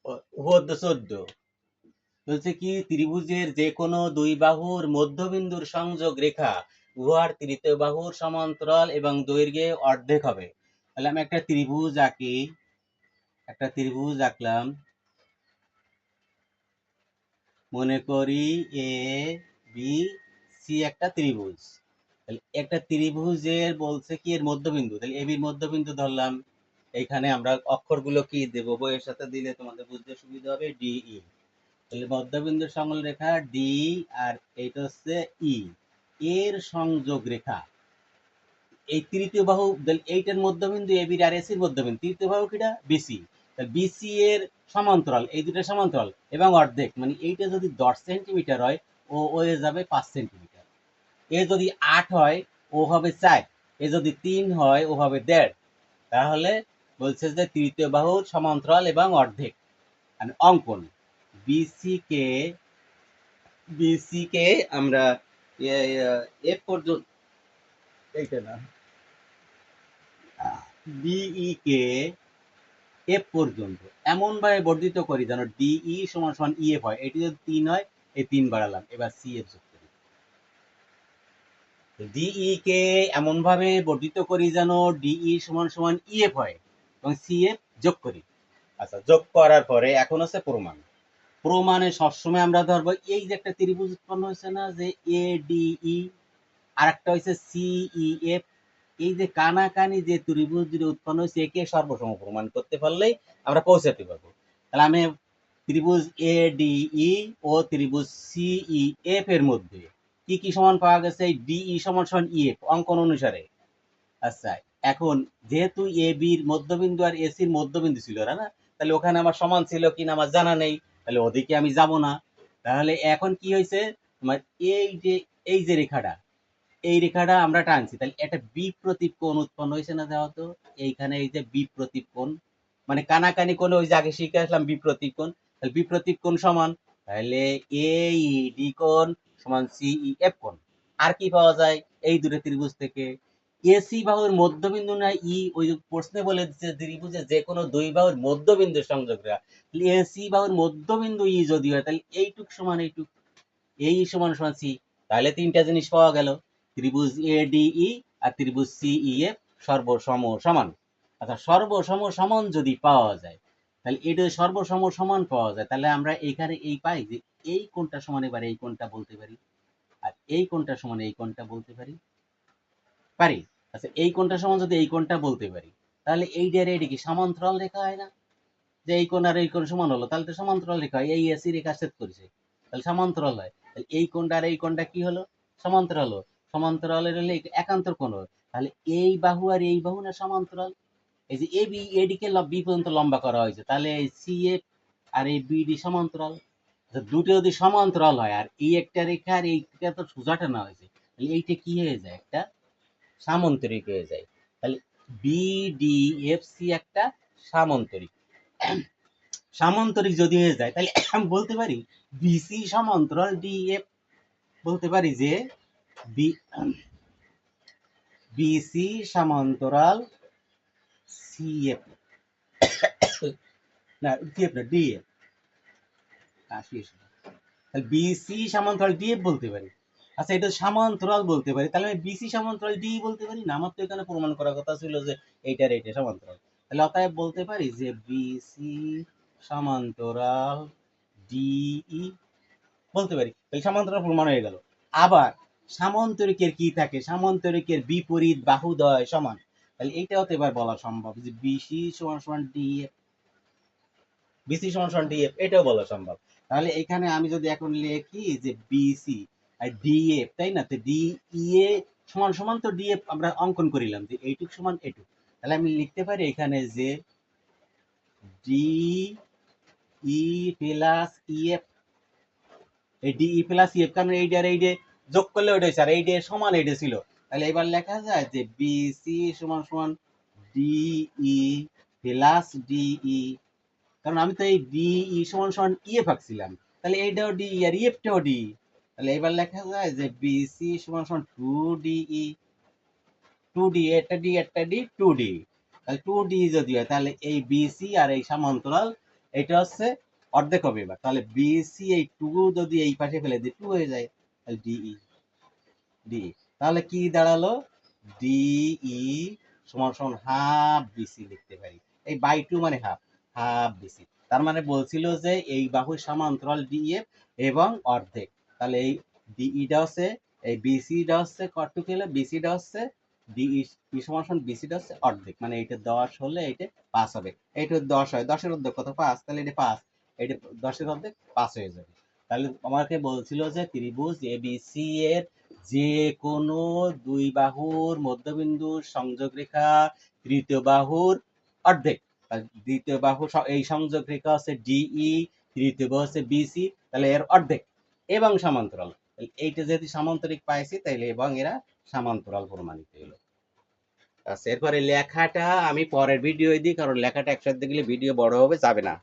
উপপাদ্য 14 বলছে কি ত্রিভুজের যে কোনো দুই বাহুর মধ্যবিন্দুর সংযোগ রেখা উহার তৃতীয় বাহুর সমান্তরাল এবং দৈর্ঘ্যে অর্ধেক হবে। তাহলে আমি একটা ত্রিভুজ আঁকি, একটা ত্রিভুজ আঁকলাম, মনে করি এ বি সি একটা ত্রিভুজ। তাহলে একটা ত্রিভুজের বলছে কি এর মধ্যবিন্দু, তাহলে এ বির মধ্যবিন্দু ধরলাম। এইখানে আমরা অক্ষরগুলো কি দেবো, বইয়ের সাথে দিলে তোমাদের বুঝতে সুবিধা হবে, ডিই। তাহলে মধ্যবিন্দু সংলগ্ন রেখা ডি, আর এইটা হচ্ছে ই, এর সংযোগ রেখা এই তৃতীয় বাহু, এইটার মধ্যবিন্দু এ বি আর এসির মধ্যবিন্দু, তৃতীয় বাহু কিটা বিসি। বিসি এর সমান্তরাল, এই দুটো সমান্তরাল এবং অর্ধেক, মানে এইটা যদি 10 সেন্টিমিটার হয় ও হয়ে যাবে 5 সেন্টিমিটার। এ যদি 8 হয় ও হবে 4, এ যদি 3 হয় ও হবে 1.5। তাহলে বলছে যে তৃতীয় বাহুর সমান্তরাল এবং অর্ধেক মানে অঙ্কন। বিসি কে বিসি কে আমরা এফ পর্যন্ত, এইটা না, ডিই কে এফ পর্যন্ত এমন ভাবে বর্ধিত করি যেন ডিই সমান সমান ইএফ হয়। এটি যদি 3 হয়, এই 3 বাড়ালাম, এবার সি এফ যোগ করি। ডিই কে এমন ভাবে বর্ধিত করি যেন ডিই সমান সমান ইএফ হয় এবং সি এফ যোগ করি। আচ্ছা, যোগ করার পরে এখন হচ্ছে প্রমাণ। প্রমাণে সবসময় আমরা ধরবো এই যে একটা ত্রিভুজ উৎপন্ন হয়েছে না, যে এ ডিই, আর একটা হয়েছে সিইএফ, এই যে কানাকানি যে ত্রিভুজ দুটো উৎপন্ন হয়েছে একে সর্বসম প্রমাণ করতে পারলেই আমরা পৌঁছাতে পারবো। তাহলে আমি ত্রিভুজ এ ডিই ও ত্রিভুজ সিইএফ এর মধ্যে কি কি সমান পাওয়া গেছে, এই ডিই সমান সমান ইএফ অঙ্কন অনুসারে। আচ্ছা, এখন যেহেতু এ বির মধ্যবিন্দু আর এসির মধ্যবিন্দু ছিল না, তাহলে ওখানে আমার সমান ছিল কিনা আমার জানা নেই, তাহলে ওদিকে আমি যাব না। তাহলে এখন কি হয়েছে, তোমার এই যে রেখাটা, এই রেখাটা আমরা টানছি, তাহলে একটা বিপ্রতীপ কোণ উৎপন্ন হয়েছে না, দেওয়া তো এইখানে এই যে বিপ্রতীপ কোণ, মানে কানাকানি কোণ, ওই যে আগে শিখে আসলাম বিপ্রতীপ কোণ। তাহলে বিপ্রতীপ কোণ সমান, তাহলে এইডি কোণ সমান সিইএফ কোণ। আর কি পাওয়া যায় এই দুটো ত্রিভুজ থেকে, এসি বাহুর মধ্যবিন্দু না ই, ওই প্রশ্নে বলে দিচ্ছে ত্রিভুজে যে কোনো দুই বাহুর মধ্যবিন্দু সংযোগ রেখা, এসি বাহুর মধ্যবিন্দু ই যদি হয় তাহলে এইটুক সমান এইটুক, এই সমান সমান সি। তাহলে তিনটা জিনিস পাওয়া গেল, ত্রিভুজ এ ডিই আর ত্রিভুজ সিইএফ সর্বসম সমান। আচ্ছা, সর্বসম সমান যদি পাওয়া যায়, তাহলে এটা সর্বসম সমান পাওয়া যায়, তাহলে আমরা এখানে এই পাই যে এই কোণটা সমান এবার এই কোণটা বলতে পারি, আর এই কোণটা সমান এই কোণটা বলতে পারি পারি। আচ্ছা, এই কোণটা সমান যদি এই কোণটা বলতে পারি, তাহলে এইটার এইটা কি সমান্তরাল রেখা হয় না, যে এই কোণ আর এই কোণ সমান হলো, তাহলে তো সমান্তরাল রেখা হয়, এই এসি রেখা ছেদ করেছে, তাহলে সমান্তরাল হয়। তাহলে এই কোণটা আর এই কোণটা কি হলো, সমান্তরাল হলো। সমান্তরালের হলে একান্তর কোণ হলো। তাহলে এই বাহু আর এই বাহু না সমান্তরাল, এই যে এ বি এডিকে বি পর্যন্ত লম্বা করা হয়েছে, তাহলে এই সি এফ আর এই বিডি সমান্তরাল। দুটো যদি সমান্তরাল হয় আর এই একটা রেখা আর এইটা তো সোজাটা না হয়েছে, তাহলে এইটা কি হয়ে যায়, একটা সামান্তরিক হয়ে যায়। তাহলে বিডিএফসি একটা সামান্তরিক। সামান্তরিক যদি হয়ে যায় তাহলে আমি বলতে পারি বিসি সমান্তরাল ডিএফ, বলতে পারি যে বিসি সমান্তরাল সিএফ, না সিএফ না ডিএফ, তাহলে বিসি সমান্তরাল ডিএফ বলতে পারি। আচ্ছা, এটা সমান্তরাল বলতে পারি, তাহলে আমি বিসি সমান্তরাল ডি বলতে পারি না, আমার তো এখানে প্রমাণ করার কথা ছিল যে এইটার এইটা সমান্তরাল। তাহলে অতএব বলতে পারি যে বিসি সমান্তরাল ডিই বলতে পারি, তাহলে সমান্তরাল প্রমাণ হয়ে গেল। আবার সামান্তরিকের কি থাকে, সামান্তরিকের বিপরীত বাহুদ্বয় সমান, তাহলে এইটাও তো এবার বলা সম্ভব যে বিসি সমান সমান ডিএফ, বিসি সমান সমান ডিএফ, এটাও বলা সম্ভব। তাহলে এখানে আমি যদি এখন লিখি যে বিসি আর ডিএফ, তাই না, তো ডিএ সমান সমান তো ডিএফ আমরা অঙ্কন করিলাম যে এইটুক সমান এটুক, তাহলে আমি লিখতে পারি এখানে যে ডিই প্লাস ইএফ, এই ডিই প্লাস ইএফ, কারণ এইটা আর এইটা যোগ করলে ওইটা হয়েছে, আর এইটা সমান এইটা ছিল, তাহলে এবার লেখা যায় যে বিসি সমান সমান ডিই প্লাস ডিই, কারণ আমি তো এই ডিই সমান সমান ইএফ আঁকছিলাম, তাহলে এইটাও ডিই আর ইএফটাও ডিই, তাহলে এবার লেখা যায় যে বিসি সমান সমান টু ডিই, টু ডি, একটা ডি টু ডি, তাহলে টু ডি যদি হয় তাহলে এই বিসি আর এই সমান্তরাল এটা হচ্ছে অর্ধেক হবে এবার, তাহলে বিসি এই টু যদি এই পাশে ফেলে দিই টু হয়ে যায়, তাহলে ডিই ডিই তাহলে কি দাঁড়ালো, ডিই সমান সমান হাফ বিসি লিখতে পারি। এই বাই টু মানে হাফ, হাফ বিসি। তার মানে বলছিল যে এই বাহুর সমান্তরাল ডিএফ এবং অর্ধেক, তাহলে এই ডিইটা হচ্ছে, এই বিসিটা হচ্ছে কত কিলো, বিসিটা হচ্ছে ডিই সমান সমান বিসিটা হচ্ছে অর্ধেক, মানে এইটা 10 হলে এইটা 5 হবে। এইটা 10 হয়, 10 এর অর্ধেক কত 5, তাহলে এটা 5, এটা 10 এর অর্ধেক 5 হয়ে যাবে। তাহলে আমাকে বলছিল যে ত্রিভুজ এবিসি এর যে কোনো দুই বাহুর মধ্যবিন্দুর সংযোগ রেখা তৃতীয় বাহুর অর্ধেক, দ্বিতীয় বাহু এই সংযোগ রেখা হচ্ছে ডিই, তৃতীয় বাহু হচ্ছে বিসি, তাহলে এর অর্ধেক এবং সমান্তরাল। এইটা যেহেতু সামান্তরিক পাইছি তাইলে এবং এরা সমান্তরাল প্রমাণিত হলো। আচ্ছা, এরপরে লেখাটা আমি পরের ভিডিও দিই, কারণ লেখাটা একসাথে গেলে ভিডিও বড় হবে, যাবে না।